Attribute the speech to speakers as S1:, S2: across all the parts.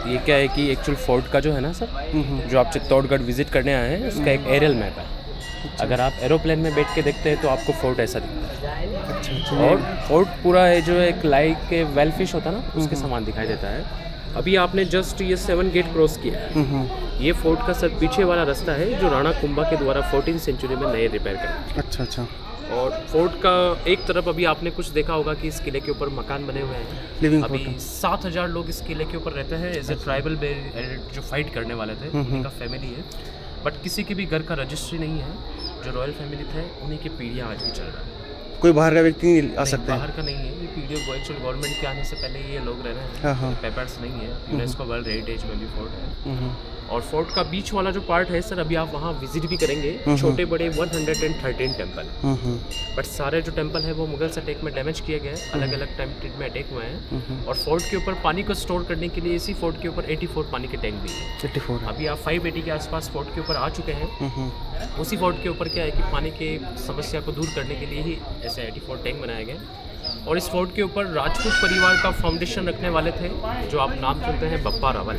S1: ये क्या है कि एक्चुअल फोर्ट का जो है ना सर, जो आप चित्तौड़गढ़ विजिट करने आए हैं उसका एक एरियल मैप है। अगर आप एरोप्लेन में बैठ के देखते हैं तो आपको फोर्ट ऐसा दिखता है।
S2: अच्छा।
S1: और फोर्ट पूरा है जो एक लाइक के वेल फिश होता है ना, उसके समान दिखाई देता है। अभी आपने जस्ट ये 7 गेट क्रॉस किया है। ये फोर्ट का सर पीछे वाला रास्ता है जो राणा कुंभा के द्वारा 14th सेंचुरी में नए रिपेयर करा।
S2: अच्छा।
S1: और फोर्ट का एक तरफ अभी आपने कुछ देखा होगा कि इस किले के ऊपर मकान बने हुए हैं।
S2: लिविंग
S1: अभी 7,000 लोग इस किले के ऊपर रहते हैं एज ए ट्राइबल जो फाइट करने वाले थे, उनका फैमिली है। बट किसी के भी घर का रजिस्ट्री नहीं है। जो रॉयल फैमिली थे उन्हीं की पीढ़ियाँ आज भी चल रहा है।
S2: कोई बाहर का व्यक्ति नहीं आ सकता है?
S1: बाहर का नहीं है ये पीढ़ी। एक्चुअल गवर्नमेंट के आने से पहले ये लोग रह रहे हैं। पेपर्स नहीं है। यूनेस्को वर्ल्ड हेरिटेज में भी फोर्ट है। और फोर्ट का बीच वाला जो पार्ट है सर, अभी आप वहाँ विजिट भी करेंगे। छोटे बड़े 113 टेम्पल, बट सारे जो टेम्पल है वो मुगल्स अटैक में डैमेज किए गए, अलग अलग टाइम में अटैक हुए हैं। और फोर्ट के ऊपर पानी को स्टोर करने के लिए इसी फोर्ट के ऊपर 84 पानी के टैंक भी है।
S2: 84।
S1: अभी आप 580 के आसपास फोर्ट के ऊपर आ चुके हैं। उसी फोर्ट के ऊपर क्या है कि पानी के समस्या को दूर करने के लिए ही ऐसे 84 टैंक बनाए गए। और इस फोर्ट के ऊपर राजपूत परिवार का फाउंडेशन रखने वाले थे, जो आप नाम सुनते हैं बप्पा रावल।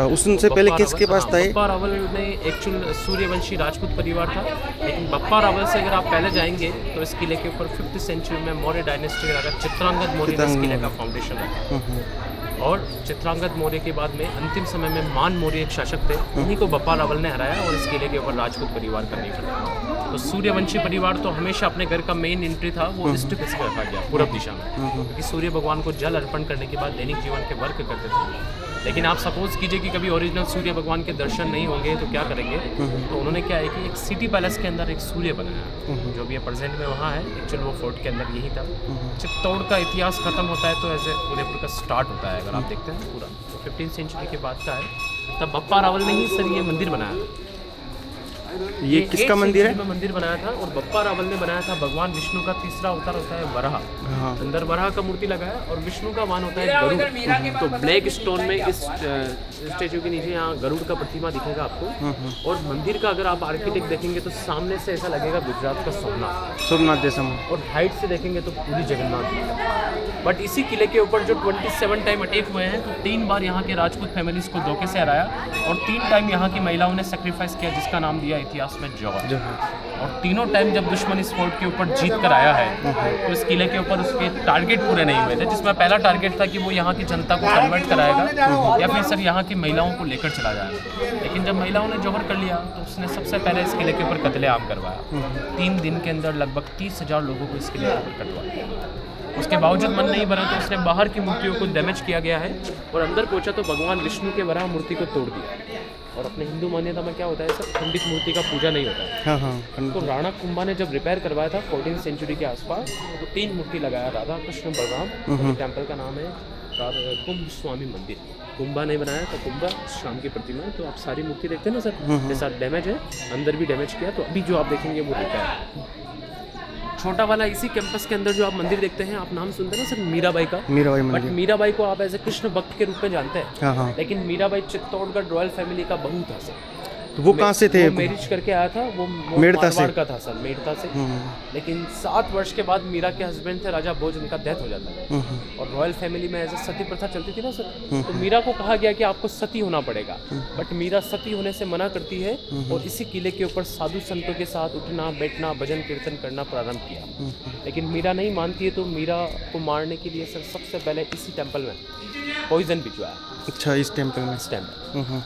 S2: उससे पहले किसके पास था?
S1: बप्पा रावल ने एक्चुअल सूर्यवंशी राजपूत परिवार था। लेकिन बप्पा रावल से अगर आप पहले जाएंगे तो इस किले के ऊपर 5th सेंचुरी में मौर्य डायनेस्टी का राजा चित्रांगद मौर्य ने इस किले का फाउंडेशन रखा। और चित्रांगद मौर्य के बाद में अंतिम समय में मान मौर्य एक शासक थे, उन्हीं को बप्पा रावल ने हराया और इस किले के ऊपर राजपूत परिवार का नींव रखा। तो सूर्यवंशी परिवार तो हमेशा अपने घर का मेन एंट्री था वो ईस्ट फेस में रखा गया, पूरब दिशा में, क्योंकि सूर्य भगवान को जल अर्पण करने के बाद दैनिक जीवन के वर्क करते थे। लेकिन आप सपोज कीजिए कि कभी ओरिजिनल सूर्य भगवान के दर्शन नहीं होंगे तो क्या करेंगे? तो उन्होंने क्या है कि एक सिटी पैलेस के अंदर एक सूर्य बनाया, जो भी प्रेजेंट में वहाँ है। एक्चुअल वो फोर्ट के अंदर यही था। चित्तौड़ का इतिहास खत्म होता है तो ऐसे उदयपुर का स्टार्ट होता है। अगर आप देखते हैं पूरा तो 15th सेंचुरी के बाद का है। तब बप्पा रावल ने ही सर ये मंदिर बनाया।
S2: ये किसका मंदिर है?
S1: मंदिर बनाया था और बप्पा रावल ने बनाया था। भगवान विष्णु का तीसरा अवतार होता है वराह। अंदर वराह का मूर्ति लगाया और विष्णु का वाहन होता है गरुड़। तो ब्लैक स्टोन में इस स्टेचू के नीचे यहाँ गरुड़ का प्रतिमा दिखेगा आपको। और मंदिर का अगर आप आर्किटेक्ट देखेंगे तो सामने से ऐसा लगेगा गुजरात का
S2: सोमनाथ जैसा,
S1: और हाइट से देखेंगे तो पूरी जगन्नाथ। बट इसी किले के ऊपर जो 27 टाइम अटैक हुए हैं, तो 3 बार यहाँ के राजपूत फैमिलीज को धोखे से हराया और 3 टाइम यहाँ की महिलाओं ने सेक्रीफाइस किया, जिसका नाम दिया इतिहास में जौहर। और तीनों टाइम जब दुश्मन इस फोर्ट के ऊपर जीत कर आया है तो इस किले के ऊपर उसके टारगेट पूरे नहीं हुए थे, जिसमें पहला टारगेट था कि वो यहाँ की जनता को कन्वर्ट कराएगा या फिर सर यहाँ की महिलाओं को लेकर चला जाएगा। लेकिन जब महिलाओं ने जौहर कर लिया तो उसने सबसे पहले इस किले के ऊपर कत्लेआम करवाया। 3 दिन के अंदर लगभग 30,000 लोगों को इस किले के ऊपर कटवाया। उसके बावजूद मन नहीं भरा तो उसने बाहर की मूर्तियों को डैमेज किया गया है और अंदर पहुंचा तो भगवान विष्णु के वराह मूर्ति को तोड़ दिया। और अपने हिंदू मान्यता में क्या होता है सर, खंडित मूर्ति का पूजा नहीं होता है। तो राणा कुंभा ने जब रिपेयर करवाया था 14th सेंचुरी के आसपास, तो 3 मूर्ति लगाया, राधा कृष्ण बलराम। टेम्पल का नाम है कुंभ स्वामी मंदिर। कुंभा ने बनाया था, कुंभा शाम की प्रतिमा। तो आप सारी मूर्ति देखते हैं ना सर, के साथ डैमेज है, अंदर भी डैमेज किया। तो अभी जो आप देखेंगे वो रिपेयर है। छोटा वाला इसी कैंपस के अंदर जो आप मंदिर देखते हैं, आप नाम सुनते हैं ना सर मीराबाई का?
S2: मीराबाई
S1: बट
S2: मंदिर।
S1: मीराबाई को आप एज ए कृष्ण भक्त के रूप में जानते हैं। लेकिन मीराबाई चित्तौड़गढ़ रॉयल फैमिली का बहू था सर।
S2: तो वो कहाँ से थे?
S1: मैरिज करके आया था वो
S2: मेड़ता से
S1: का था सर, मेड़ता से। लेकिन 7 वर्ष के बाद मीरा के हस्बैंड थे राजा भोज, उनका डेथ हो जाता है। और रॉयल फैमिली में ऐसे सती प्रथा चलती थी ना सर, तो मीरा को कहा गया कि आपको सती होना पड़ेगा। बट मीरा सती होने से मना करती है और इसी किले के ऊपर साधु संतों के साथ उठना बैठना भजन कीर्तन करना प्रारंभ किया। लेकिन मीरा नहीं मानती है तो मीरा को मारने के लिए सर सबसे पहले इसी टेम्पल में पॉइजन भिजवाया।
S2: अच्छा, इस टेम्पल में?
S1: इस टेम्पल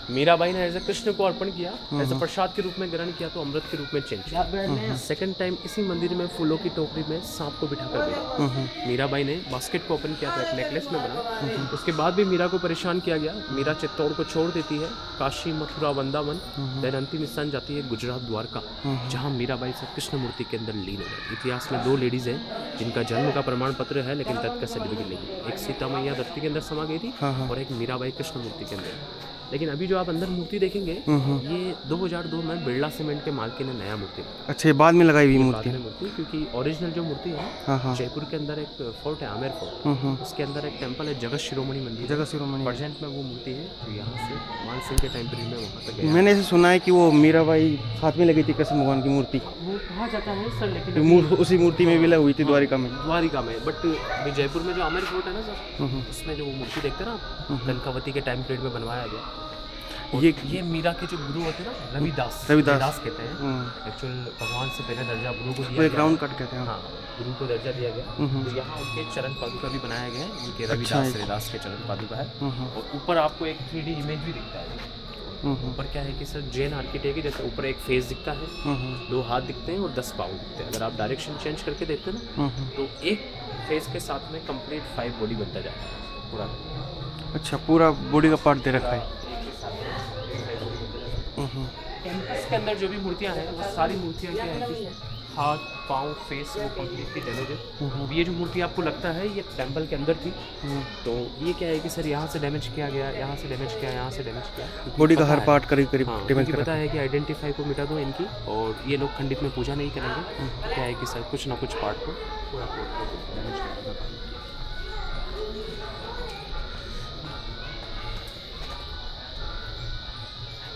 S1: मीराबाई ने एज ए कृष्ण को अर्पण किया, एज ए प्रसाद के रूप में ग्रहण किया, तो अमृत के रूप में चेंज किया। सेकंड टाइम इसी मंदिर में फूलों की टोकरी में सांप को बिठा कर दिया। मीराबाई ने बास्केट को ओपन किया था, एक नेकलेस में बना। उसके बाद भी मीरा को परेशान किया गया। मीरा चित्तौड़ को छोड़ देती है, काशी मथुरा वृंदावन, देन अंतिम स्थान जाती है गुजरात द्वारका, जहाँ मीराबाई से कृष्ण मूर्ति के अंदर लीन हो गई। इतिहास में 2 लेडीज हैं जिनका जन्म का प्रमाण पत्र है लेकिन तत् का सर्टिफिकेट नहीं है। एक सीता मैया धरती के अंदर समा गई थी और एक मीराबाई कृष्ण मूर्ति के अंदर। लेकिन अभी जो आप अंदर मूर्ति देखेंगे ये 2002 में बिरला सीमेंट के मालकी ने नया मूर्ति बनाया।
S2: अच्छा, ये बाद में लगाई हुई
S1: बाद
S2: मूर्ति
S1: में मूर्ति, क्योंकि ओरिजिनल जो मूर्ति है
S2: हाँ हाँ
S1: जयपुर के अंदर एक फोर्ट है आमेर फोर्ट, उसके अंदर एक टेम्पल है जगत शिरोमणि मंदिर,
S2: जगह शिरोमणि।
S1: प्रेजेंट में वो मूर्ति है जो यहाँ से मान सिंह के टाइम पीरियड में वहाँ तक गया।
S2: मैंने ऐसे सुना है कि वो मीराबाई साथ में लगी थी कृष्ण भगवान की मूर्ति,
S1: वो कहा जाता है सर, लेकिन
S2: उसी मूर्ति में विलय हुई थी द्वारिका में।
S1: द्वारिका में, बट अभी जयपुर में जो आमेर फोर्ट है ना सर, उसमें जो वो मूर्ति देखते हैं ना कनकावती के टाइम पीरियड में बनवाया गया। ये मीरा के जो गुरु होते हैं ना रविदास कहते हैं, एक्चुअल भगवान से पहले दर्जा गुरु को दिया गया।
S2: ग्राउंड कट कहते हैं।
S1: हाँ, गुरु को दर्जा दिया गया। तो यहाँ उनके चरण पादुका भी बनाया गया है, उनके रविदास के चरण पादुका है। और ऊपर आपको एक 3D इमेज भी दिखता है। ऊपर क्या है कि सर जैन आर्किटेक्ट है, जैसे ऊपर एक फेस दिखता है, 2 हाथ दिखते हैं और 10 पाँव दिखते हैं। अगर आप डायरेक्शन चेंज करके देखते हैं ना तो एक फेस के साथ में कंप्लीट 5 बॉडी बनता जाता है पूरा।
S2: अच्छा, पूरा बॉडी का पार्ट दे रखा है।
S1: कैंपस के अंदर जो भी मूर्तियाँ हैं वो सारी मूर्तियाँ क्या है कि हाथ पाँव फेस वो कम्प्लीटली डैमेज है। ये जो मूर्ति आपको लगता है ये टेंपल के अंदर थी, तो ये क्या है कि सर यहाँ से डैमेज किया गया, यहाँ से डैमेज किया, यहाँ से डैमेज किया,
S2: बॉडी का हर पार्ट करीब करीब
S1: डैमेज पता है कि आइडेंटिफाई को मिटा दो इनकी, और ये लोग खंडित में पूजा नहीं करेंगे। क्या है कि सर कुछ ना कुछ पार्ट को पूरा डैमेज करना।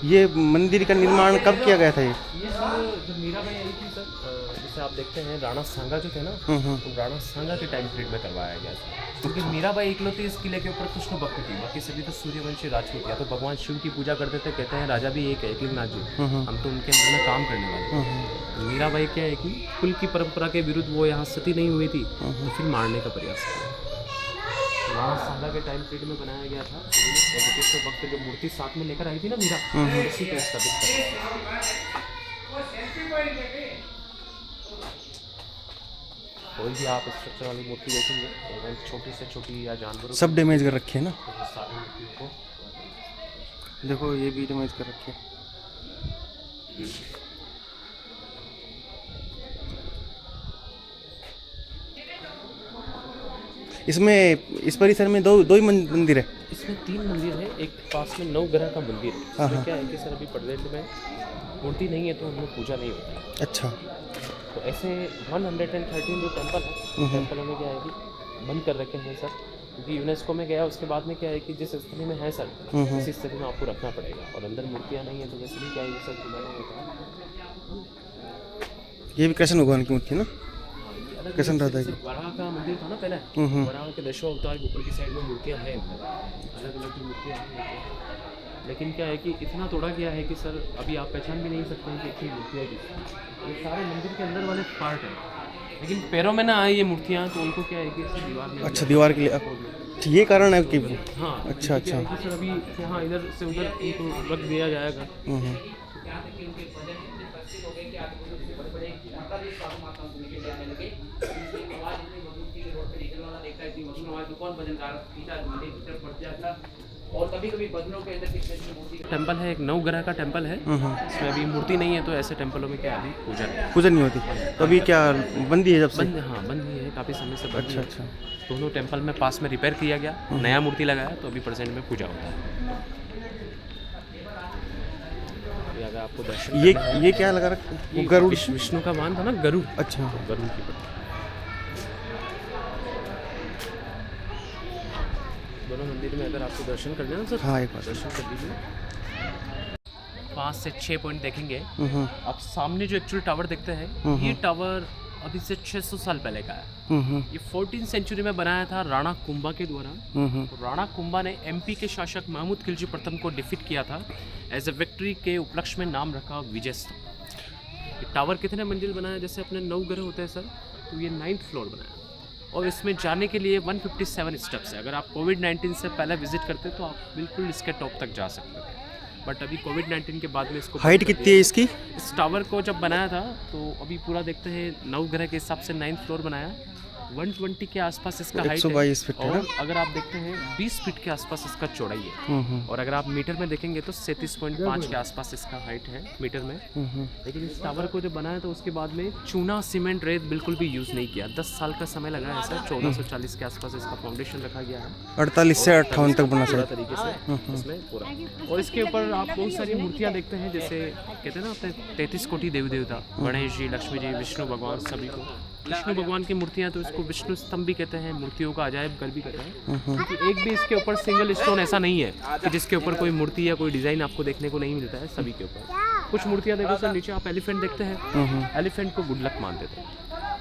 S2: ये मंदिर का निर्माण कब किया गया था? ये
S1: सर जब मीराबाई आई थी सर, जैसे आप देखते हैं राणा सांगा जो थे ना, तो राणा सांगा के टाइम पीरियड में करवाया गया था, क्योंकि मीराबाई इकलौती इस किले के ऊपर कृष्ण भक्त थी, बाकी सभी तो सूर्यवंशी राजपूत या तो भगवान शिव की पूजा करते थे। कहते हैं राजा भी एक है एकलिंगनाथ जी, हम तो उनके अंदर में काम करने वाले। तो मीराबाई क्या है कि कुल की परंपरा के विरुद्ध वो यहाँ सती नहीं हुई थी, तो फिर मारने का प्रयास किया। राणा सांगा के टाइम पीरियड में बनाया गया था। कृष्ण भक्त जो मूर्ति साथ में लेकर आई थी ना मीरा, उसी को स्थापित किया। कोई भी आप स्ट्रक्चर वाली मूर्ति देखेंगे, इवन छोटी से छोटी या जानवरों
S2: सब डैमेज कर रखे हैं ना,
S1: तो सारी मूर्तियों को
S2: देखो ये भी डैमेज कर रखे हैं। इसमें इस परिसर में दो ही मंदिर है।
S1: इसमें 3 मंदिर है, एक पास में नवग्रह का मंदिर है। इसमें क्या है कि सर अभी प्रेजेंट में मूर्ति नहीं है तो उनमें पूजा नहीं होती।
S2: अच्छा,
S1: तो ऐसे 113 जो टेम्पल है, टेम्पलों में क्या है कि बंद कर रखे हैं सर, क्योंकि यूनेस्को में गया उसके बाद में क्या है कि जिस स्थिति में है सर उसी स्थिति में आपको रखना पड़ेगा, और अंदर मूर्तियाँ नहीं है तो वैसे भी क्या है सर पूजा नहीं होता।
S2: ये भी कृष्ण भगवान की मूर्ति है ना, कृष्ण राधा की।
S1: वराह का मंदिर था ना पहले, वराह के 10 अवतार के ऊपर की साइड में मूर्तियाँ हैं, अलग अलग मूर्तियाँ हैं। लेकिन क्या है कि इतना तोड़ा गया है कि सर अभी आप पहचान भी नहीं सकते हैं कि इतनी मूर्तियाँ की। ये सारे मंदिर के अंदर वाले पार्ट हैं, लेकिन पैरों में ना आए ये मूर्तियाँ, तो उनको क्या है कि दीवार में। अच्छा,
S2: दीवार के लिए ये कारण है कि
S1: हाँ।
S2: अच्छा अच्छा
S1: कि सर अभी यहाँ इधर से उधर इनको रख दिया जाएगा। और कभी-कभी बदनों के अंदर टेंपल है, एक नवग्रह का टेंपल है, इसमें अभी मूर्ति नहीं है, तो ऐसे टेंपलों में क्या अभी पूजा नहीं होती।
S2: तो अभी क्या बंदी है जब से?
S1: बंद ही है, काफ़ी समय से बंद।
S2: अच्छा।
S1: दोनों टेंपल में पास में रिपेयर किया गया, नया मूर्ति लगाया, तो अभी प्रेजेंट में पूजा होता है। अगर आपको दर्शन
S2: ये क्या लगा रखा? गरुड़,
S1: विष्णु का वाहन था ना, गरुड़।
S2: अच्छा,
S1: गरुड़ की पट्टी। दोनों मंदिर में अगर आपको दर्शन करना है ना सर,
S2: हाँ एक बार
S1: दर्शन कर लीजिए। 5 से 6 पॉइंट देखेंगे आप। सामने जो एक्चुअल टावर देखते हैं, ये टावर अभी से 600 साल पहले का है। ये 14th सेंचुरी में बनाया था राणा कुंभा के द्वारा। तो राणा कुंभा ने एमपी के शासक महमूद खिलजी प्रथम को डिफीट किया था। एज ए विक्ट्री के उपलक्ष्य में नाम रखा विजय स्तंभ। ये टावर कितने मंजिल बनाया? जैसे अपने 9 ग्रह होते हैं सर, तो ये 9th फ्लोर बनाया, और इसमें जाने के लिए 157 स्टेप्स है। अगर आप कोविड-19 से पहले विजिट करते तो आप बिल्कुल इसके टॉप तक जा सकते थे, बट अभी कोविड-19 के बाद में इसको।
S2: हाइट कितनी है इसकी?
S1: इस टावर को जब बनाया था तो अभी पूरा देखते हैं 9 ग्रह के हिसाब से 9th फ्लोर बनाया, 120 के आसपास इसका हाइट
S2: 122 फीट है
S1: और
S2: ना?
S1: अगर आप देखते हैं 20 फीट के आसपास इसका चौड़ाई है और अगर आप मीटर में देखेंगे तो 37.5 के आसपास इसका हाइट है मीटर में। लेकिन इस टावर को जब बनाया तो उसके बाद में चूना सीमेंट रेत बिल्कुल भी यूज़ नहीं किया। 10 साल का समय लगा है सर। 1440 के आसपास इसका फाउंडेशन रखा गया है।
S2: 48 से 58 तक बना
S1: पूरा
S2: चाहिए।
S1: तरीके से इसमें पूरा। और इसके ऊपर आप बहुत सारी मूर्तियाँ देखते हैं, जैसे कहते हैं ना अपने 33 कोटि देवी देवता, गणेश जी, लक्ष्मी जी, विष्णु भगवान, सभी को विष्णु भगवान की मूर्तियाँ तो इसको विष्णु स्तंभ भी कहते हैं, मूर्तियों का अजायब घर भी कहते हैं। क्योंकि एक भी इसके ऊपर सिंगल स्टोन ऐसा नहीं है कि जिसके ऊपर कोई मूर्ति या कोई डिज़ाइन आपको देखने को नहीं मिलता है, सभी के ऊपर। कुछ मूर्तियाँ देखो सर, नीचे आप एलिफेंट देखते हैं, एलिफेंट को गुड लक मानते थे,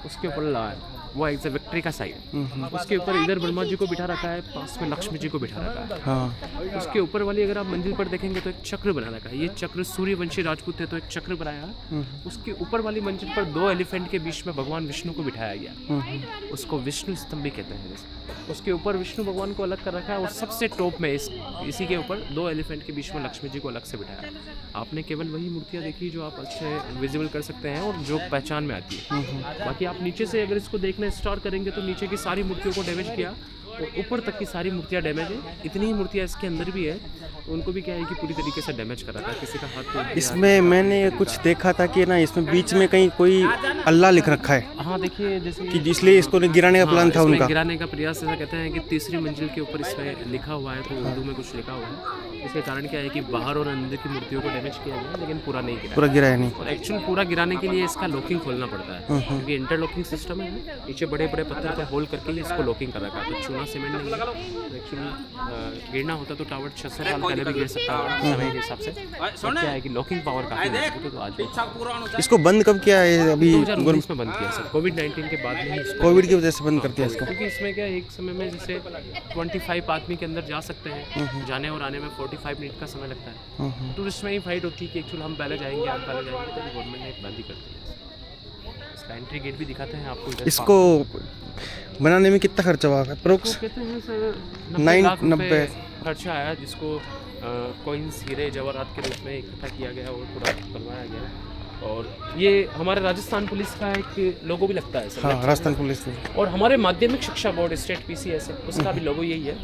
S1: उसके ऊपर लाल वो एक विक्ट्री का साइन, उसके ऊपर इधर ब्रह्मा जी को बिठा रखा है, पास में लक्ष्मी जी को बिठा रखा है।
S2: हाँ,
S1: उसके ऊपर वाली अगर आप मंजिल पर देखेंगे तो एक चक्र बना रखा है। ये चक्र सूर्यवंशी राजपूत थे तो एक चक्र बनाया है। उसके ऊपर वाली मंजिल पर 2 एलिफेंट के बीच में भगवान विष्णु को बिठाया गया, उसको विष्णु स्तंभ भी कहते हैं। जैसे उसके ऊपर विष्णु भगवान को अलग कर रखा है और सबसे टॉप में इसी के ऊपर 2 एलिफेंट के बीच में लक्ष्मी जी को अलग से बिठाया। आपने केवल वही मूर्तियाँ देखी जो आप अच्छे विजिबल कर सकते हैं और जो पहचान में आती है। बाकी आप नीचे से अगर इसको देखना स्टार्ट करेंगे तो नीचे की सारी मूर्तियों को डैमेज किया तो ऊपर तक की सारी मूर्तियाँ डैमेज है। इतनी ही मूर्तियाँ इसके अंदर भी है, उनको भी क्या है कि पूरी तरीके से डैमेज करा था, किसी का हाथ टूट गया।
S2: इसमें मैंने कुछ देखा था कि ना इसमें बीच में कहीं कोई अल्लाह लिख रखा है
S1: हाँ देखिए, जैसे
S2: कि इसलिए इसको गिराने का प्लान था
S1: इसमें
S2: उनका।
S1: गिराने का प्रयास ऐसा कहते हैं कि तीसरी मंजिल के ऊपर इसमें लिखा हुआ है, तो उर्दू में कुछ लिखा हुआ है। इसके कारण क्या है कि बाहर और अंदर की मूर्तियों को डैमेज किया गया, लेकिन पूरा नहीं गिरा।
S2: पूरा गिरा है नहीं।
S1: और एक्चुअल पूरा गिराने के लिए इसका लॉकिंग खोलना पड़ता है, क्योंकि इंटरलॉकिंग सिस्टम है। नीचे बड़े बड़े पत्थर पे होल करके ही इसको लॉकिंग कर रखा है, तो चूना सीमेंट नहीं है। एक्चुअली गिरना होता तो टावर 600 साल पहले भी गिर सकता है समय के हिसाब से। और क्या है कि लॉकिंग पावर काफी मजबूत है, तो आज भी।
S2: इसको बंद कब किया है? अभी
S1: 2019 में बंद किया सर, कोविड-19 के बाद में ही इसको,
S2: कोविड की वजह से बंद कर दिया इसको।
S1: क्योंकि इसमें क्या है, एक समय में जैसे 25 आदमी के अंदर जा सकते हैं, जाने और आने में 45 मिनट का समय लगता है। टूरिस्ट में ही फाइट होती है कि एक्चुअल हम पहले जाएंगे, तो गवर्नमेंट ने बंद ही कर दिया। इसका एंट्री गेट भी दिखाते हैं आपको इधर।
S2: इसको बनाने में कितना खर्चा हुआ है अप्रोक्स?
S1: कहते हैं सर
S2: 90
S1: लाख रुपए खर्चा आया, जिसको कॉइन्स, हीरे जवाहरात के रूप में इकट्ठा किया गया और पूरा बनवाया गया। और ये हमारे राजस्थान पुलिस का एक लोगो भी लगता है सर।
S2: हाँ, राजस्थान पुलिस ने।
S1: और हमारे माध्यमिक शिक्षा बोर्ड स्टेट PCS है, उसका भी लोगो यही है।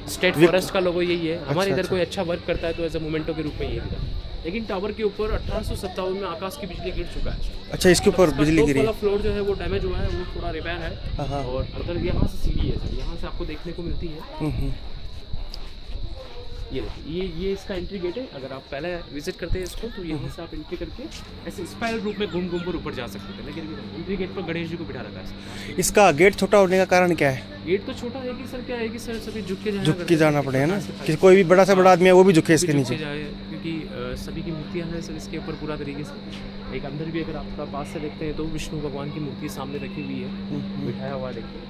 S1: स्टेट फॉरेस्ट का लोगो यही है। हमारे इधर कोई अच्छा वर्क करता है तो एज ए मोमेंटो के रूप में ये मिला। लेकिन टावर के ऊपर 1857 में आकाश की बिजली गिर चुका है।
S2: अच्छा, इसके ऊपर बिजली गिरी है।
S1: फ्लोर जो है वो डैमेज हुआ है, वो थोड़ा रिपेयर है। और अगर यहाँ से सीढ़ी है सर, यहाँ से आपको देखने को मिलती है। ये देखिए, ये इसका एंट्री गेट है। अगर आप पहले विजिट करते हैं इसको तो यहाँ से आप एंट्री करके ऐसे स्पाइरल रूप में घूम कर ऊपर जा सकते हैं। लेकिन एंट्री गेट पर गणेश जी को बिठा रखा है।
S2: इसका गेट छोटा होने का कारण क्या है?
S1: गेट तो छोटा है कि सर क्या है कि सर सभी झुक के
S2: जाना पड़ेगा ना, कि कोई भी बड़ा से बड़ा आदमी है वो भी झुके इसके नीचे
S1: जाए, क्योंकि सभी की मूर्तियाँ हैं सर इसके ऊपर पूरा तरीके से। एक अंदर भी अगर आप थोड़ा पास से देखते हैं तो विष्णु भगवान की मूर्ति सामने रखी हुई है, बिठाया हुआ देखिए।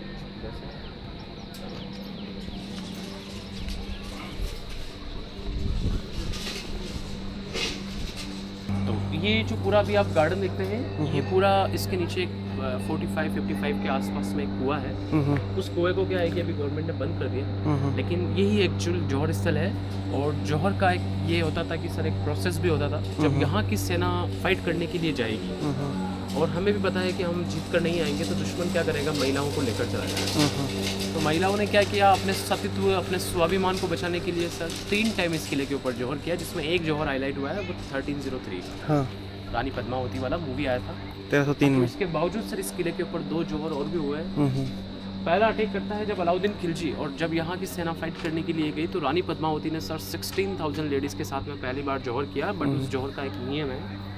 S1: तो ये जो पूरा भी आप गार्डन देखते हैं, ये पूरा इसके नीचे 45-55 के आसपास में एक कुआं है। उस कुएं को क्या है कि अभी गवर्नमेंट ने बंद कर दिया, लेकिन यही एक्चुअल जौहर स्थल है। और जौहर का एक ये होता था कि सर एक प्रोसेस भी होता था, जब यहाँ की सेना फाइट करने के लिए जाएगी और हमें भी पता है कि हम जीत कर नहीं आएंगे तो दुश्मन क्या करेगा, महिलाओं को लेकर चला जाएगा। तो महिलाओं ने क्या किया, अपने सतीत्व, अपने स्वाभिमान को बचाने के लिए सर 3 टाइम इस किले के ऊपर जौहर किया, जिसमें एक जौहर हाईलाइट हुआ है, वो 1303
S2: हाँ,
S1: रानी पद्मावती वाला मूवी आया था
S2: 1303 में।
S1: इसके बावजूद सर इस किले के ऊपर 2 जौहर और भी हुए हैं। पहला अटैक करता है जब अलाउद्दीन खिलजी, और जब यहाँ की सेना फाइट करने के लिए गई तो रानी पद्मावती ने सर 16,000 लेडीज़ के साथ में पहली बार जौहर किया। बट उस जौहर का एक नियम है,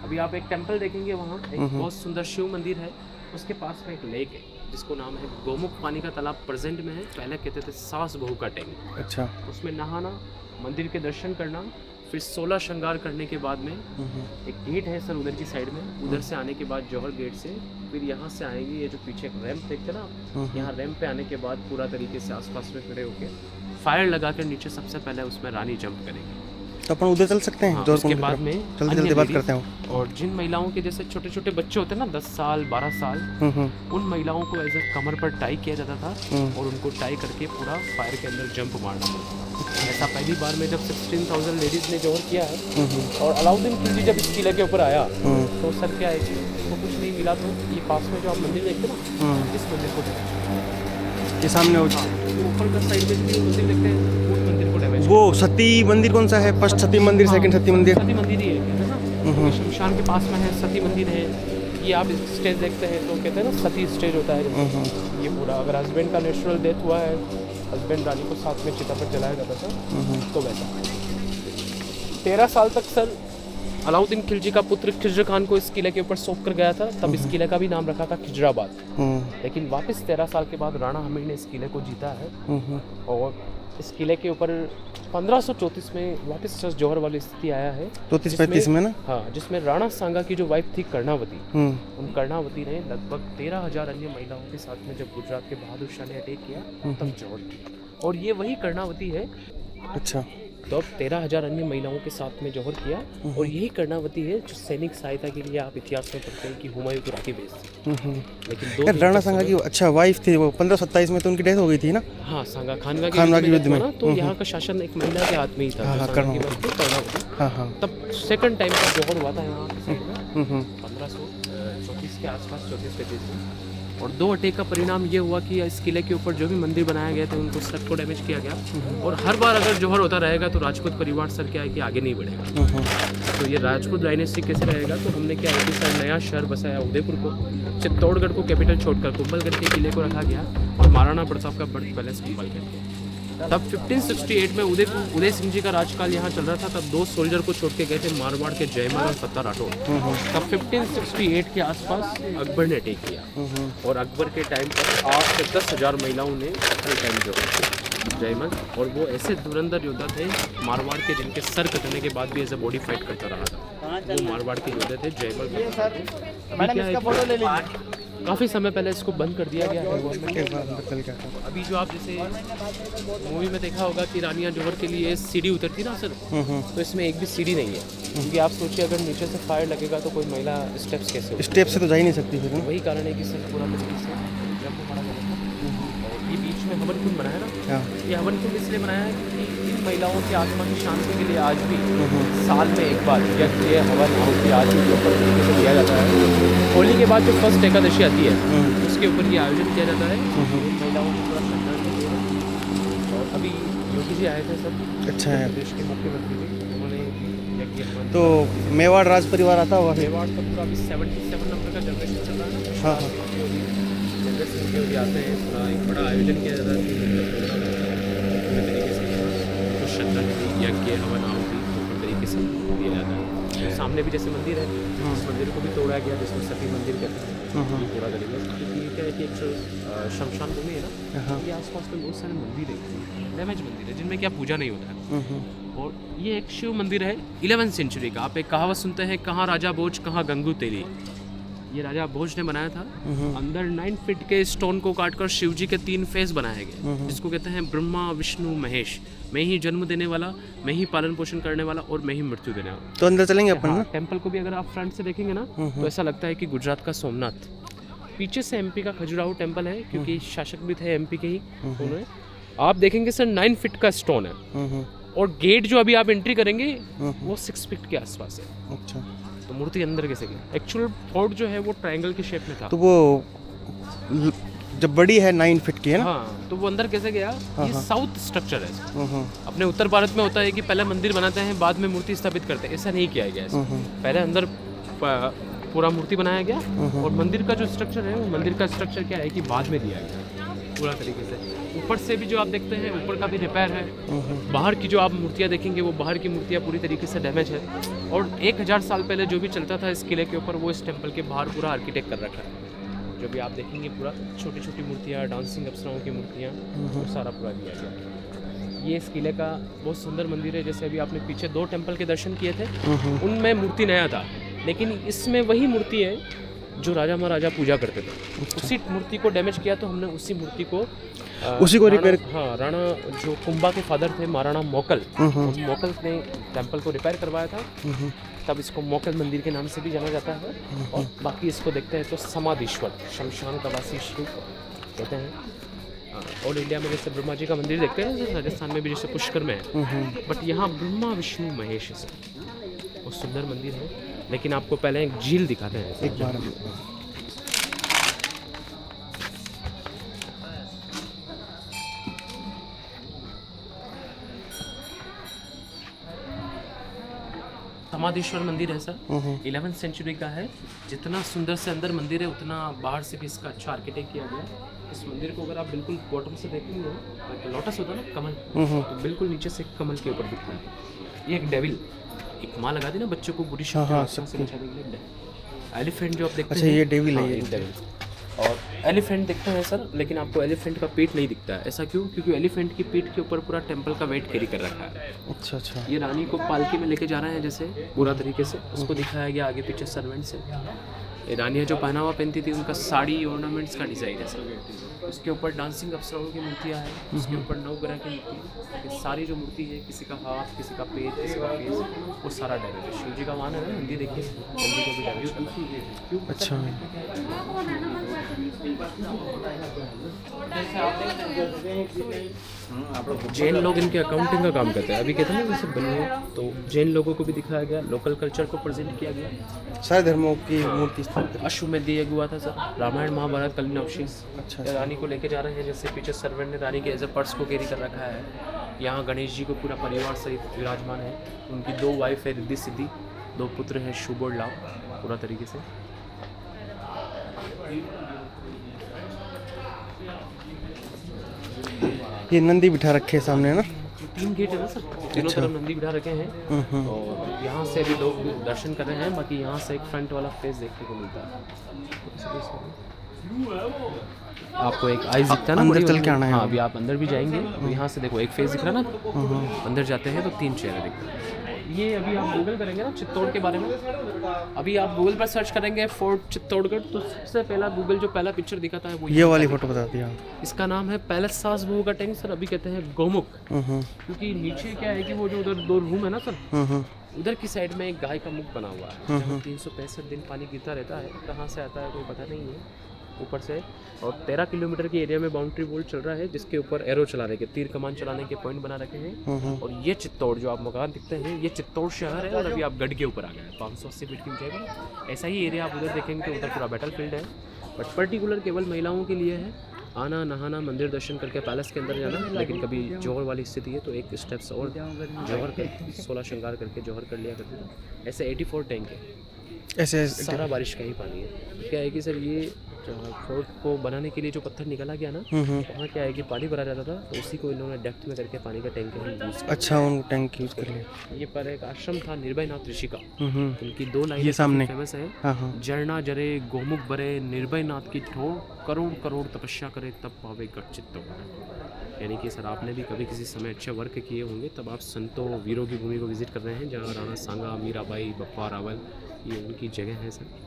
S1: अभी आप एक टेंपल देखेंगे वहाँ, एक बहुत सुंदर शिव मंदिर है, उसके पास में एक लेक है जिसको नाम है गोमुख पानी का तालाब, प्रेजेंट में है, पहले कहते थे सास बहू का टैंक।
S2: अच्छा,
S1: उसमें नहाना, मंदिर के दर्शन करना, फिर 16 श्रृंगार करने के बाद में एक गेट है सर उधर की साइड में, उधर से आने के बाद जौहर गेट से फिर यहाँ से आएंगे, ये जो पीछे एक रैंप देखते ना, यहाँ रैंप पे आने के बाद पूरा तरीके से आसपास में खड़े होकर फायर लगा कर नीचे सबसे पहले उसमें रानी जंप करेंगे।
S2: तो अपन उधर चल सकते हैं?
S1: हाँ,
S2: जौहर
S1: उसके बाद में
S2: जल्दी बात करते हैं।
S1: और जिन महिलाओं के जैसे छोटे छोटे बच्चे होते हैं ना, 10 साल 12 साल, उन महिलाओं को ऐसे कमर पर टाई किया जाता था और उनको टाई करके पूरा फायर के अंदर जंप मारना पड़ता था। ऐसा पहली बार में जब 16,000 लेडीज़ ने जौहर किया है। और अलाउद्दीन खिलजी जब इस किले के ऊपर आया तो सर क्या है कि वो कुछ नहीं किला तो ये पास में जो आप मंदिर देखते हैं ना, इस मंदिर को
S2: ये सामने वो
S1: ऊपर का साइड में भी मंदिर देखते हैं, उस मंदिर को डैमेज।
S2: वो सती मंदिर कौन सा है? फर्स्ट सती मंदिर, सेकंड सती मंदिर?
S1: सती मंदिर ही है ना, शमशान के पास में है, सती मंदिर है। ये आप स्टेज देखते हैं तो कहते हैं ना सती स्टेज होता है। ये पूरा अगर हस्बैंड का नेचुरल डेथ हुआ है, हस्बैंड रानी को साथ में चिता पर जलाया जाता था, तो वैसा 13 साल तक सर अलाउद्दीन खिलजी का पुत्र खिज्र खान को इस किले के ऊपर सौंप कर गया था। तब इस किले का भी नाम रखा था खिजराबाद। लेकिन वापस 13 साल के बाद राणा हमीर ने इस किले को जीता है और इस किले के ऊपर 1534 में वापस जौहर वाली स्थिति आया है,
S2: 34-35 में ना।
S1: हाँ, जिसमें राणा सांगा की जो वाइफ थी कर्णावती, उन कर्णावती ने लगभग 13,000 अन्य महिलाओं के साथ में जब गुजरात के बहादुर शाह ने अटैक किया तब जौहर किया। और ये वही कर्णावती है।
S2: अच्छा।
S1: तो अब 13,000 अन्य महिलाओं के साथ में जौहर किया और यही कर्णावती है जो सैनिक सहायता के लिए आप इतिहास में पढ़ते हैं कि हुमायूं को राखी भेजती। लेकिन
S2: राणा सांगा की अच्छा वाइफ थी, वो 1527 में तो उनकी डेथ हो गई थी ना।
S1: हाँ, सांगा खानवा के युद्ध में ना, तो यहाँ का शासन एक महिला के हाथ में ही था, कर्णावती। तब सेकंड टाइम का जौहर हुआ था यहाँ की साइड में 1534 के आसपास, 34-35 में। और 2 अटैक का परिणाम ये हुआ कि इस किले के ऊपर जो भी मंदिर बनाए गए थे उनको सब को डैमेज किया गया। और हर बार अगर जौहर होता रहेगा तो राजपूत परिवार सर क्या है कि आगे नहीं बढ़ेगा। तो ये राजपूत डायनेस्टी कैसे रहेगा, तो हमने क्या है कि सर नया शहर बसाया उदयपुर को, चित्तौड़गढ़ को कैपिटल छोड़कर कुंभलगढ़ के किले को रखा गया और महाराणा प्रताप का बर्थ पैलेस कुंभलगढ़। तब 1568 में उदय सिंह जी का राजकाल यहाँ चल रहा था। तब 2 सोल्जर को छोड़ के गए थे, मारवाड़ के जयमल और सत्ता राठौर। तब 1568 के आसपास अकबर ने अटैक किया और अकबर के टाइम पर 8 से 10,000 महिलाओं ने टाइम जो जयमल, और वो ऐसे धुरंधर योद्धा थे मारवाड़ के, जिनके सर कटने के बाद भी एज अ बॉडी फाइट करता रहा था। वो मारवाड़ के योद्धा थे जयमल। काफ़ी समय पहले इसको बंद कर दिया गया है। अभी जो आप जैसे मूवी में देखा होगा कि रानिया जौहर के लिए सीढ़ी उतरती ना सर, तो इसमें एक भी सीढ़ी नहीं है, क्योंकि आप सोचिए अगर नीचे से फायर लगेगा तो कोई महिला स्टेप्स कैसे होगी?
S2: स्टेप से तो जा ही नहीं सकती फिर।
S1: वही कारण है कि सर पूरा मिट्टी से जब वो बड़ा ये बीच में हवन कुंड बनाया ना, ये हवन कुंड इसलिए बनाया है क्योंकि इन महिलाओं की आत्मा की शांति के लिए आज भी साल में एक बार यज्ञ हवन आहुति आज भी प्रॉपर तरीके से दिया जाता है। होली के बाद जो फर्स्ट एकादशी आती है उसके ऊपर ये आयोजन किया जाता है। महिलाओं को पूरा सम्मान। और अभी योगी जी आए थे सब,
S2: अच्छा है,
S1: प्रदेश के मुख्यमंत्री जी, उन्होंने यज्ञ हवन।
S2: तो मेवाड़ राज परिवार आता होगा?
S1: मेवाड़ का पूरा अभी 77 नंबर का जनरेशन चल रहा है ना।
S2: हाँ,
S1: जनरेशन के आते हैं, पूरा एक बड़ा आयोजन किया जाता है पूरे तरीके से, तो श्रद्धांजलि यज्ञ हवन आहुति पूरी तरीके से दिया जाता है। तो सामने भी जैसे मंदिर है, इस मंदिर को भी तोड़ा गया जिसको सती मंदिर कहते हैं, ये पूरा तरीके से, क्योंकि क्या है कि एक शमशान भूमि है ना, ये आसपास में बहुत सारे मंदिर है, डैमेज मंदिर है जिनमें क्या पूजा नहीं होता है। और ये एक शिव मंदिर है 11वीं सेंचुरी का। आप एक कहावत सुनते हैं, कहाँ राजा भोज कहाँ गंगू तेली। ये राजा भोज ने बनाया था। अंदर 9 फीट के स्टोन को काटकर शिव जी के 3 फेस बनाए गए, जिसको कहते हैं ब्रह्मा विष्णु महेश। मैं ही जन्म देने वाला, मैं ही पालन पोषण करने वाला और मैं ही मृत्यु देने वाला।
S2: तो अंदर चलेंगे अपन ना?
S1: टेम्पल को भी अगर आप फ्रंट से देखेंगे ना तो ऐसा लगता है कि गुजरात का सोमनाथ। पीछे से एमपी का खजुराहो टेम्पल है, क्योंकि शासक भी थे एमपी के ही उन्होंने। आप देखेंगे सर 9 फीट का स्टोन है और गेट जो अभी आप एंट्री करेंगे वो 6 फीट के आसपास है।
S2: अच्छा,
S1: तो मूर्ति अंदर कैसे गई? एक्चुअल फोर्ट जो है वो ट्रायंगल के शेप में था।
S2: तो वो जब बड़ी है 9 फीट की है ना?
S1: हाँ, तो वो अंदर कैसे गया? ये साउथ स्ट्रक्चर है। अपने उत्तर भारत में होता है कि पहले मंदिर बनाते हैं बाद में मूर्ति स्थापित करते हैं, ऐसा नहीं किया गया है। पहले अंदर पूरा मूर्ति बनाया गया और मंदिर का जो स्ट्रक्चर है वो मंदिर का स्ट्रक्चर क्या है कि बाद में दिया गया पूरा तरीके से। ऊपर से भी जो आप देखते हैं ऊपर का भी रिपेयर है। बाहर की जो आप मूर्तियाँ देखेंगे वो बाहर की मूर्तियाँ पूरी तरीके से डैमेज है। और 1000 साल पहले जो भी चलता था इस किले के ऊपर वो इस टेम्पल के बाहर पूरा आर्किटेक्ट कर रखा है। जो भी आप देखेंगे पूरा छोटी छोटी मूर्तियाँ, डांसिंग अप्सराओं की मूर्तियाँ, वो सारा पूरा दिया गया। ये इस किले का बहुत सुंदर मंदिर है। जैसे अभी आपने पीछे 2 टेम्पल के दर्शन किए थे, उनमें मूर्ति नया था, लेकिन इसमें वही मूर्ति है जो राजा महाराजा पूजा करते थे। उसी मूर्ति को डैमेज किया तो हमने उसी मूर्ति को
S2: रिपेयर।
S1: हाँ, राणा जो कुंभा के फादर थे महाराणा मोकल, मोकल ने टेम्पल को रिपेयर करवाया था। तब इसको मोकल मंदिर के नाम से भी जाना जाता है। और बाकी इसको देखते हैं तो समाधीश्वर, शमशान का वासी शिव कहते हैं। ऑल इंडिया में जैसे ब्रह्मा जी का मंदिर देखते हैं, राजस्थान में भी जैसे पुष्कर में है, बट यहाँ ब्रह्मा विष्णु महेश है। बहुत सुंदर मंदिर है। लेकिन आपको पहले एक झील दिखाते हैं।
S2: एक बार
S1: समाधेश्वर मंदिर है सर, 11th सेंचुरी का है। जितना सुंदर से अंदर मंदिर है उतना बाहर से भी इसका अच्छा आर्किटेक्ट किया गया है। इस मंदिर को अगर आप बिल्कुल बॉटम से देखेंगे ना, लोटस होता है ना कमल, तो बिल्कुल नीचे से कमल के ऊपर दिखता है। ये एक डेविल, एक माँ लगा दी ना बच्चों को बुरी शक्तियों से बचाने के लिए। एलिफेंट जो आप देखते हैं,
S2: अच्छा ये डेविल है, ये
S1: डेविल। और एलिफेंट दिखते हैं सर, लेकिन आपको एलिफेंट का पेट नहीं दिखता है। ऐसा क्यों? क्योंकि एलिफेंट की पीठ के ऊपर पूरा टेंपल का वेट कैरी कर रखा है।
S2: अच्छा अच्छा।
S1: ये रानी को पालकी में लेके जा रहे हैं जैसे पूरा तरीके से, उसको दिखाया गया आगे पीछे सर्वेंट से। ये रानियाँ जो पहनावा पहनती थी उनका साड़ी ऑर्नामेंट्स का डिज़ाइन है सर। उसके ऊपर डांसिंग अप्सराओं की मूर्तियाँ हैं, उसके ऊपर 9 ग्रह की मूर्ति। ये सारी जो मूर्ति है, किसी का हाथ, किसी का पेट, किसी का फेस, वो सारा डैमेज है। शिव जी का मान है ना, नंदी देखिए, नंदी को भी डैमेज क्यों?
S2: अच्छा
S1: जैन लोग इनके अकाउंटिंग का काम करते हैं। अभी कहते हैं ना जैसे बनिए, तो जैन लोगों को भी दिखाया गया, लोकल कल्चर को प्रेजेंट किया गया।
S2: सारे धर्मों की मूर्ति स्थापित।
S1: अश्वमेध दिया हुआ था सर, रामायण महाभारत कलिंग अवशेष।
S2: अच्छा
S1: रानी को लेके जा रहे हैं जैसे पीछे सर्वेंट ने रानी के एज ए पर्स को कैरी कर रखा है। यहाँ गणेश जी को पूरा परिवार सहित विराजमान है। उनकी 2 वाइफ है, रिद्धि सिद्धि, 2 पुत्र हैं, शुभ और लाभ, पूरा तरीके से।
S2: ये नंदी बिठा रखे हैं सामने ना।
S1: 3 गेट है ना सर, तीनों तरफ नंदी बिठा रखे हैं। और यहाँ से भी लोग दर्शन कर रहे हैं। बाकी यहाँ से एक फ्रंट वाला फेस देखने को मिलता है। आपको एक आइज दिखता है ना,
S2: अंदर चल के आना है।
S1: हाँ, अभी आप अंदर भी जाएंगे तो यहाँ से देखो एक फेस दिख रहा है ना। अंदर जाते हैं तो 3 चेहरे दिख रहे हैं। ये अभी आप गूगल करेंगे ना चित्तौड़ के बारे में, अभी आप गूगल पर सर्च करेंगे फोर्ट चित्तौड़गढ़, तो सबसे पहला गूगल जो पहला पिक्चर दिखाता है वो
S2: ये वाली फोटो बता दिया।
S1: इसका नाम है पैलेस सास बहू का टैंक सर। अभी कहते हैं गोमुख, क्योंकि नीचे क्या है कि वो जो उधर 2 रूम है ना सर, उधर की साइड में एक गाय का मुख बना हुआ है, जहाँ 365 दिन पानी गिरता रहता है। कहाँ से आता है कोई पता नहीं है ऊपर से। और 13 किलोमीटर के एरिया में बाउंड्री वॉल चल रहा है, जिसके ऊपर एरो चलाने के, तीर कमान चलाने के पॉइंट बना रखे हैं। और ये चित्तौड़ जो आप मकान दिखते हैं, ये चित्तौड़ शहर है। और अभी आप गढ़ के ऊपर आ गए हैं, 580 फीट की ऊंचाई पर। ऐसा ही एरिया आप उधर देखेंगे तो उधर पूरा बैटल फील्ड है, बट पर्टिकुलर केवल महिलाओं के लिए है। आना, नहाना, मंदिर दर्शन करके पैलेस के अंदर जाना। लेकिन कभी जौहर वाली स्थिति है तो एक स्टेप्स और जौहर कर 16 श्रृंगार करके जौहर कर लिया करते थे। ऐसे 84 टैंक है,
S2: ऐसे
S1: सारा बारिश का ही पानी है। क्या है कि सर ये फोर्ट को बनाने के लिए जो पत्थर निकाला गया ना, वहाँ क्या है कि पानी भरा जाता था, तो उसी को इन्होंने डेप्थ में करके पानी का टैंक यूज़ किया।
S2: अच्छा, उन टैंक यूज़ कर लिया।
S1: ये पर एक आश्रम था निर्भयनाथ ऋषि का, उनकी 2 लाइन
S2: ये सामने
S1: फेमस है।
S2: हाँ।
S1: जरना जरे गोमुख बरे, निर्भयनाथ की ठोर, करोड़ करोड़ तपस्या करे तब पावे गढ़ चित्तौड़। यानी कि सर आपने भी कभी किसी समय अच्छे वर्क किए होंगे, तब आप संतों वीरों की भूमि को विजिट कर रहे हैं, जहाँ राणा सांगा, मीराबाई, बप्पा रावल, ये उनकी जगह है सर।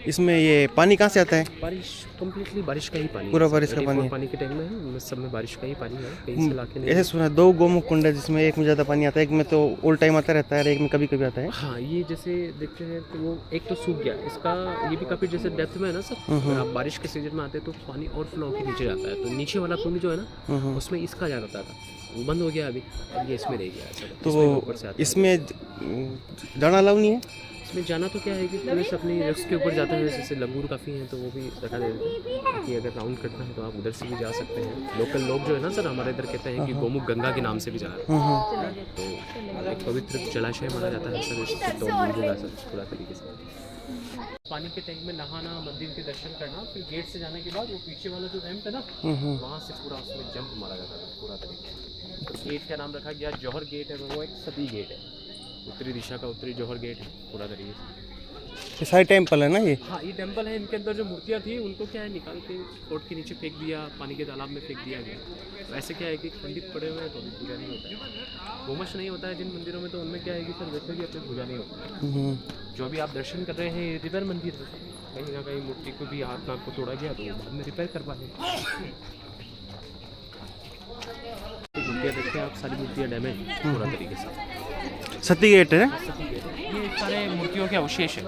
S2: इसमें ये पानी कहाँ से आता है?
S1: बारिश, कम्प्लीटली बारिश का ही पानी,
S2: पूरा बारिश का पानी है।
S1: पानी के टाइम में सब में बारिश का ही पानी है, कहीं से लाके नहीं।
S2: ऐसे सुना 2 गोमुख कुंड है, जिसमें एक में ज़्यादा पानी आता है, एक में तो ऑल टाइम आता रहता है और एक में कभी कभी आता है।
S1: हाँ, ये जैसे देखते हैं तो वो एक तो सूख गया, इसका ये भी काफ़ी जैसे डेप्थ में है ना सर। अगर आप बारिश के सीजन में आते हैं तो पानी और फ्लो होकर नीचे जाता है, तो नीचे वाला कुंड जो है ना, उसमें इसका जाता था, वो बंद हो गया अभी, अब ये इसमें रह गया।
S2: तो इसमें जाना अलाउ नहीं है?
S1: इसमें जाना तो क्या है कि पुलिस अपनी रिस्क के ऊपर जाते हैं, जैसे लंगूर काफ़ी हैं तो वो भी दिखा देते हैं कि अगर राउंड करना है तो आप उधर से भी जा सकते हैं। लोकल लोग जो है ना सर हमारे इधर कहते हैं कि गोमुख गंगा के नाम से भी जाना है, तो एक पवित्र जलाशय माना जाता है सर, इससे तो मिलेगा सर पूरा तरीके से। पानी के टैंक में नहाना, मंदिर के दर्शन करना, फिर गेट से जाने के बाद वो पीछे वाला जो रैंप है ना, वहाँ से पूरा उसमें जंप मारा जाता है पूरा तरीके से। गेट का नाम रखा गया जौहर गेट है, वो एक सती गेट है, उत्तरी दिशा का उत्तरी जौहर गेट है पूरा तरीके से।
S2: ये सारे टेम्पल है ना ये?
S1: हाँ, ये टेम्पल है। इनके अंदर जो मूर्तियाँ थी उनको क्या है निकाल के कोर्ट के नीचे फेंक दिया, पानी के तालाब में फेंक दिया गया। वैसे क्या है कि खंडित पड़े हुए हैं तो पूजा नहीं होता है, होमश नहीं होता है जिन मंदिरों में, तो उनमें क्या है कि सर वैसे भी अपनी पूजा नहीं होती है। जो भी आप दर्शन कर रहे हैं रिपेयर मंदिर है, कहीं ना कहीं मूर्ति को भी हाथ नाक को तोड़ा गया तो बाद में रिपेयर करवाए। मूर्तियाँ देखते हैं आप, सारी मूर्तियाँ डैमेज पूरा तरीके से।
S2: सती गेट है,
S1: ये सारे मूर्तियों के अवशेष है।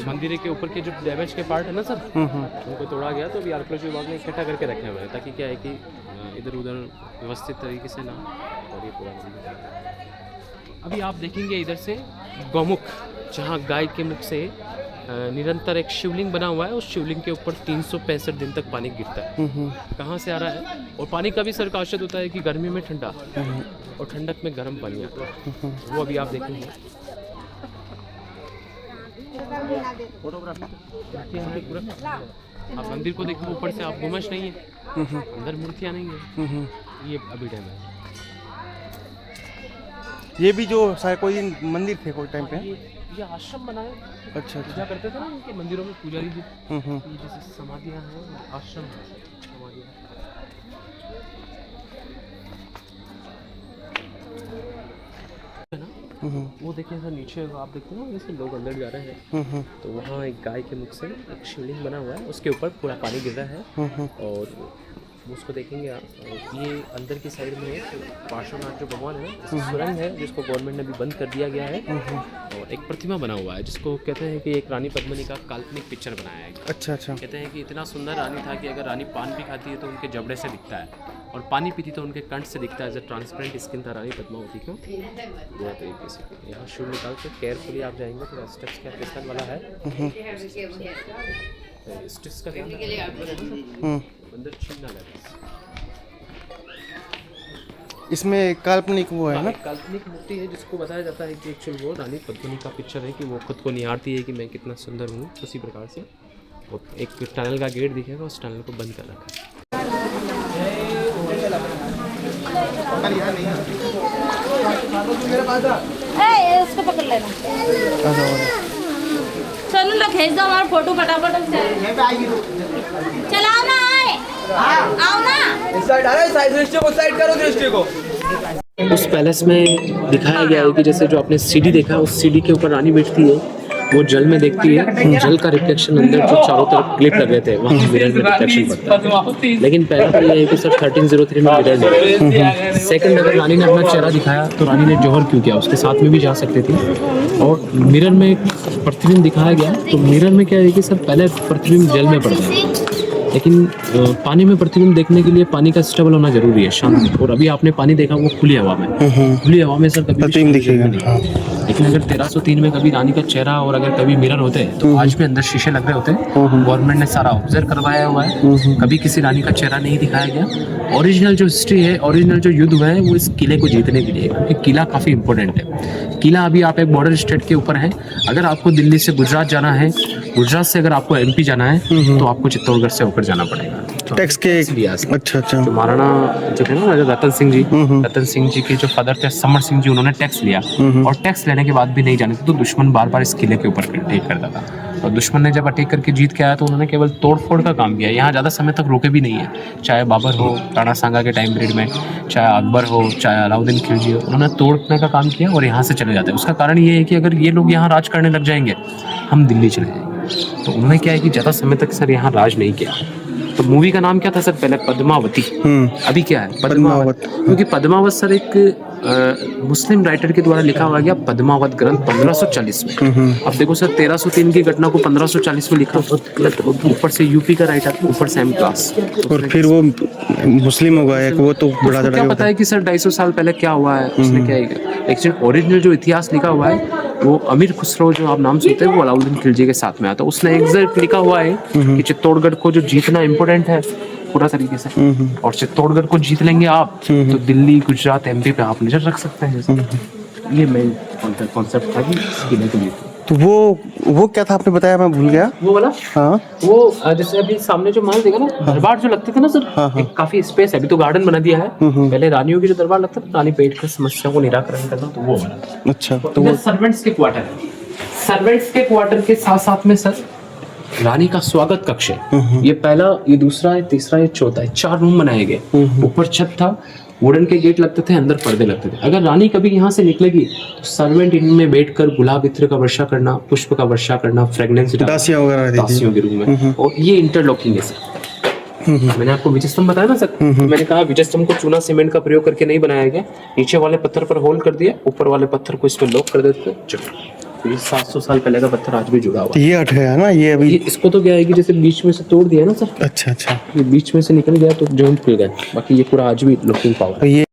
S1: मंदिर के ऊपर के जो डैमेज के पार्ट है ना सर, उनको तोड़ा गया, तो अभी आर्कियोलॉजी विभाग ने इकट्ठा करके रखे हुए हैं, ताकि क्या है कि इधर उधर व्यवस्थित तरीके से ना। और ये पूरा अभी आप देखेंगे इधर से गौमुख, जहाँ गाय के मुख से निरंतर एक शिवलिंग बना हुआ है, उस शिवलिंग के ऊपर 365 दिन तक पानी गिरता है। कहाँ से आ रहा है? और पानी का भी सर का आश्चर्य होता है कि गर्मी में ठंडा और ठंडक में गर्म पानी आता है, वो अभी आप देखेंगे। आप मंदिर को देखो ऊपर से, आप गुमश नहीं है, अंदर मूर्तियाँ नहीं है, ये अभी डैम है।
S2: ये भी जो शायद कोई मंदिर थे कोई टाइम पे।
S1: ये आश्रम बना है।
S2: अच्छा अच्छा।
S1: पूजा करते थे ना उनके मंदिरों में पुजारी जी।
S2: हम्म।
S1: ये जैसे समाधियाँ हैं, आश्रम है, समाधियाँ। है ना, वो देखिए सर नीचे आप देखते हो ना, जैसे लोग अंदर जा रहे हैं, तो वहाँ एक गाय के मुख से एक शिवलिंग बना हुआ है, उसके ऊपर पूरा पानी गिर रहा है। और उसको देखेंगे आप, ये अंदर की साइड में पार्श्वनाथ जो भगवान है ना, सुरंग है जिसको गवर्नमेंट ने भी बंद कर दिया गया है। और एक प्रतिमा बना हुआ है जिसको कहते हैं कि एक रानी पद्मिनी का काल्पनिक पिक्चर बनाया है।
S2: अच्छा अच्छा।
S1: कहते हैं कि इतना सुंदर रानी था कि अगर रानी पान भी खाती है तो उनके जबड़े से दिखता है, और पानी पीती तो उनके कंठ से दिखता है। जो ट्रांसपेरेंट स्किन था रानी पद्मावती का, पूरा तरीके से। यहाँ शूट निकाल के केयरफुली आप जाएंगे तो स्टेप्स क्या फिसल वाला है, स्टेप्स का ध्यान रखना, अंदर छीन ना लगे।
S2: इसमें काल्पनिक वो है ना,
S1: काल्पनिक मूर्ति है जिसको बताया जाता है कि एक्चुअल वो रानी पद्मिनी का पिक्चर है, कि वो खुद को निहारती है कि मैं कितना सुंदर हूँ। उसी प्रकार से और एक टनल का गेट दिखेगा, उस टनल को बंद कर रखा है।
S3: इसको पकड़ लेना, चलो ना खींच दो हमारा फोटो फटाफट से। चलाओ ना, आओ ना।
S4: साइड आ रहा है, साइड दृष्टि को साइड करो, दृष्टि को।
S1: उस पैलेस में दिखाया गया है कि जैसे जो आपने सीढ़ी देखा, उस सीढ़ी के ऊपर रानी बैठती है, वो जल में देखती है, जल का रिफ्लेक्शन अंदर जो चारों तरफ क्लिप लगे थे वहाँ मिरर में रिफ्लेक्शन पड़ता है। लेकिन पहला तो ये है कि सर 1303 में मिरर नहीं। सेकंड, अगर रानी ने अपना चेहरा दिखाया तो रानी ने जौहर क्यों किया, उसके साथ में भी जा सकती थी। और मिरर में प्रतिबिंब दिखाया गया, तो मिरर में क्या है कि सर पहले प्रतिबिंब जल में पड़ता है, लेकिन पानी में प्रतिबिंब देखने के लिए पानी का स्टेबल होना जरूरी है, शांत। और अभी आपने पानी देखा वो खुली हवा में, खुली हवा में सर कभी
S2: प्रतिबिंब दिखेगा
S1: नहीं। लेकिन अगर 1303 में कभी रानी का चेहरा और अगर कभी मिरर होते तो आज भी अंदर शीशे लग रहे होते। गवर्नमेंट ने सारा ऑब्जर्व करवाया हुआ है, कभी किसी रानी का चेहरा नहीं दिखाया गया। ओरिजिनल जो हिस्ट्री है, ओरिजिनल जो युद्ध हुआ है वो इस किले को जीतने के लिए, क्योंकि किला काफ़ी इंपॉर्टेंट है। किला अभी आप एक बॉर्डर स्टेट के ऊपर है। अगर आपको दिल्ली से गुजरात जाना है, गुजरात से अगर आपको एमपी जाना है तो आपको चित्तौड़गढ़ से होकर जाना पड़ेगा। तो
S2: टैक्स के अच्छा अच्छा।
S1: जो महाराणा जो थे ना, राजा रतन सिंह जी के जो फादर थे समर सिंह जी, उन्होंने टैक्स लिया, और टैक्स लेने के बाद भी नहीं जाने थे तो दुश्मन बार बार इस किले के ऊपर अटैक करता था। और दुश्मन ने जब अटैक करके जीत के आया तो उन्होंने केवल तोड़फोड़ का काम किया, यहाँ ज़्यादा समय तक रुके भी नहीं है। चाहे बाबर हो राणा सांगा के टाइम पीरियड में, चाहे अकबर हो, चाहे अलाउद्दीन खिलजी हो, उन्होंने तोड़ने का काम किया और यहाँ से चले जाते हैं। उसका कारण ये है कि अगर ये लोग यहाँ राज करने लग जाएंगे, हम दिल्ली चले जाएंगे। तो उन्होंने क्या है कि ज़्यादा समय तक सर यहाँ राज नहीं किया। तो मूवी का नाम क्या था सर पहले? पद्मावती। अभी क्या है? पद्मावत। क्योंकि पद्मावत सर एक मुस्लिम राइटर के द्वारा लिखा हुआ गया पद्मावत ग्रंथ 1540 में। अब देखो सर 1303 की घटना को 1540 में लिखा, ऊपर से यूपी का राइटर, ऊपर से क्लास,
S2: और फिर वो मुस्लिम हो गया, वो तो बड़ा
S1: क्या पता है कि सर 250 साल पहले क्या हुआ है, उसने क्या है। लेकिन ओरिजिनल जो इतिहास लिखा हुआ है वो अमीर खुसरो जो आप नाम सुनते हैं, वो अलाउद्दीन खिलजी के साथ में आता है। उसने एग्जैक्ट लिखा हुआ है कि चित्तौड़गढ़ को जो जीतना इम्पोर्टेंट है पूरा तरीके से, और चित्तौड़गढ़ को जीत लेंगे आप तो दिल्ली, गुजरात, एमपी पे आप नजर रख सकते हैं। ये मेन कॉन्सेप्ट था कि किले के लिए।
S2: तो वो क्या था आपने बताया, मैं भूल गया
S1: वो वाला।
S2: हाँ,
S1: वो जैसे अभी सामने जो महल देखा ना, दरबार जो लगते थे ना सर, एक काफी स्पेस है, अभी तो गार्डन बना दिया है। पहले रानियों की जो दरबार लगता था, रानी पेट की समस्या को निराकरण करना, तो वो वाला।
S2: अच्छा, तो वो
S1: सर्वेंट्स के क्वार्टर है। सर्वेंट्स के क्वार्टर के साथ साथ में सर रानी का स्वागत कक्ष है। ये पहला, ये दूसरा, ये तीसरा, ये चौथा है। 4 रूम बनाए गए। ऊपर छत था, वुडन के गेट लगते थे, अंदर पर्दे लगते थे। अगर रानी कभी यहाँ से निकलेगी तो सर्वेंट इनमें बैठकर गुलाब इत्र का वर्षा करना, पुष्प का वर्षा करना, फ्रेग्रेंस
S2: दासियां वगैरह
S1: दासियों के रूम में। और ये इंटरलॉकिंग है सर। मैंने आपको विजय स्तंभ बताया ना सर, मैंने कहा विजय स्तंभ को चूना सीमेंट का प्रयोग करके नहीं बनाया गया। नीचे वाले पत्थर पर होल कर दिया, ऊपर वाले पत्थर को इसमें लॉक कर देते। ये 700 साल पहले का पत्थर आज भी जुड़ा हुआ है।
S2: ये हट गया ना, ये अभी
S1: इसको तो क्या है कि जैसे बीच में से तोड़ दिया ना सर,
S2: अच्छा अच्छा,
S1: ये बीच में से निकल गया तो जॉइंट खुल गया, बाकी ये पूरा आज भी लुकिंग पावर है।
S2: ये